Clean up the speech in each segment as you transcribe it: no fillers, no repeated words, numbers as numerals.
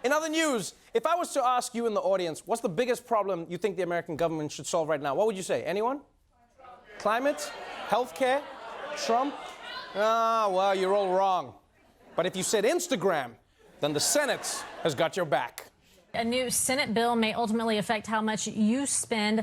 In other news, if I was to ask you in the audience, what's the biggest problem you think the American government should solve right now? What would you say? Anyone? Climate? Healthcare? Trump? Ah, well, you're all wrong. But if you said Instagram, then the Senate has got your back. A new Senate bill may ultimately affect how much you spend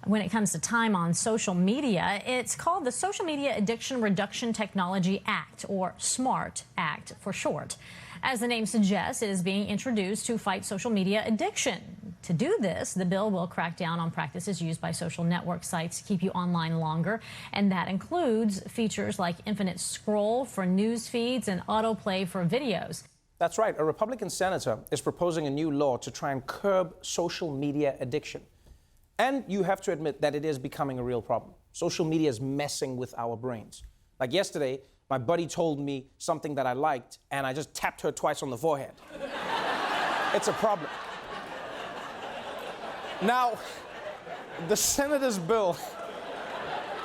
when it comes to time on social media. It's called the Social Media Addiction Reduction Technology Act, or SMART Act for short. As the name suggests, it is being introduced to fight social media addiction. To do this, the bill will crack down on practices used by social network sites to keep you online longer, and that includes features like infinite scroll for news feeds and autoplay for videos. That's right. A Republican senator is proposing a new law to try and curb social media addiction. And you have to admit that it is becoming a real problem. Social media is messing with our brains. Like yesterday, my buddy told me something that I liked, and I just tapped her twice on the forehead. It's a problem. Now, the senator's bill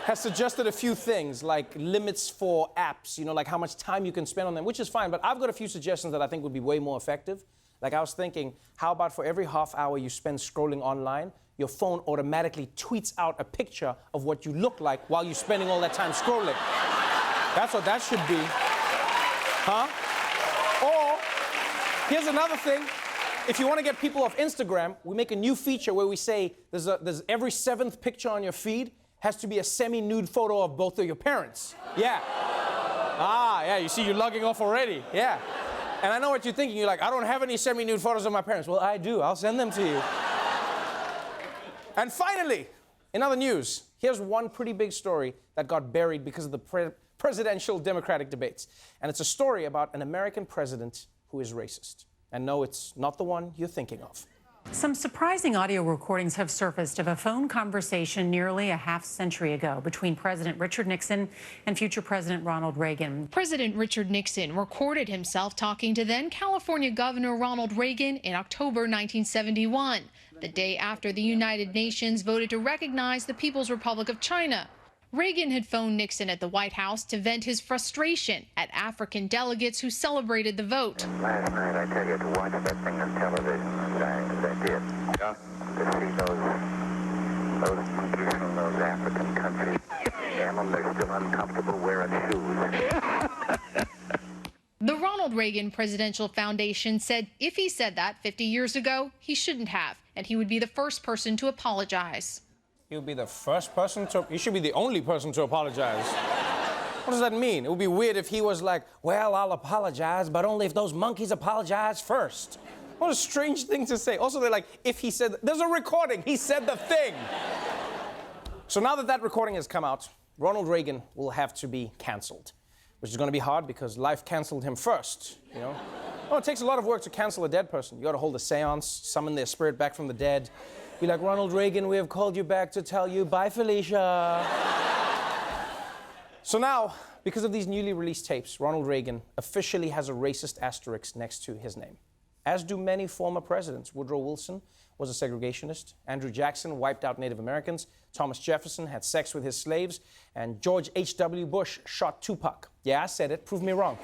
has suggested a few things, like limits for apps, like how much time you can spend on them, which is fine, but I've got a few suggestions that I think would be way more effective. Like I was thinking, how about for every half hour you spend scrolling online, your phone automatically tweets out a picture of what you look like while you're spending all that time scrolling. That's what that should be. Huh? Or, here's another thing. If you want to get people off Instagram, we make a new feature where we say there's every 7th picture on your feed has to be a semi-nude photo of both of your parents. Yeah. Ah, yeah, you see, you're logging off already. Yeah. And I know what you're thinking. You're like, I don't have any semi-nude photos of my parents. Well, I do. I'll send them to you. And finally, in other news, here's one pretty big story that got buried because of the presidential Democratic debates. And it's a story about an American president who is racist. And no, it's not the one you're thinking of. Some surprising audio recordings have surfaced of a phone conversation nearly a half-century ago between President Richard Nixon and future President Ronald Reagan. President Richard Nixon recorded himself talking to then California Governor Ronald Reagan in October 1971, the day after the United Nations voted to recognize the People's Republic of China. Reagan had phoned Nixon at the White House to vent his frustration at African delegates who celebrated the vote. Last night, I tell you, to watch that thing on television, as I did, yeah, to see those monkeys from those African countries, damn them, they're still uncomfortable wearing shoes. The Ronald Reagan Presidential Foundation said if he said that 50 years ago, he shouldn't have, and he would be the first person to apologize. You'll be the first person to... You should be the only person to apologize. What does that mean? It would be weird if he was like, well, I'll apologize, but only if those monkeys apologize first. What a strange thing to say. Also, they're like, if he said... There's a recording. He said the thing. So now that that recording has come out, Ronald Reagan will have to be canceled, which is going to be hard because life canceled him first, Oh, it takes a lot of work to cancel a dead person. You got to hold a seance, summon their spirit back from the dead. Be like, Ronald Reagan, we have called you back to tell you, bye, Felicia. So now, because of these newly released tapes, Ronald Reagan officially has a racist asterisk next to his name, as do many former presidents. Woodrow Wilson was a segregationist. Andrew Jackson wiped out Native Americans. Thomas Jefferson had sex with his slaves. And George H.W. Bush shot Tupac. Yeah, I said it. Prove me wrong.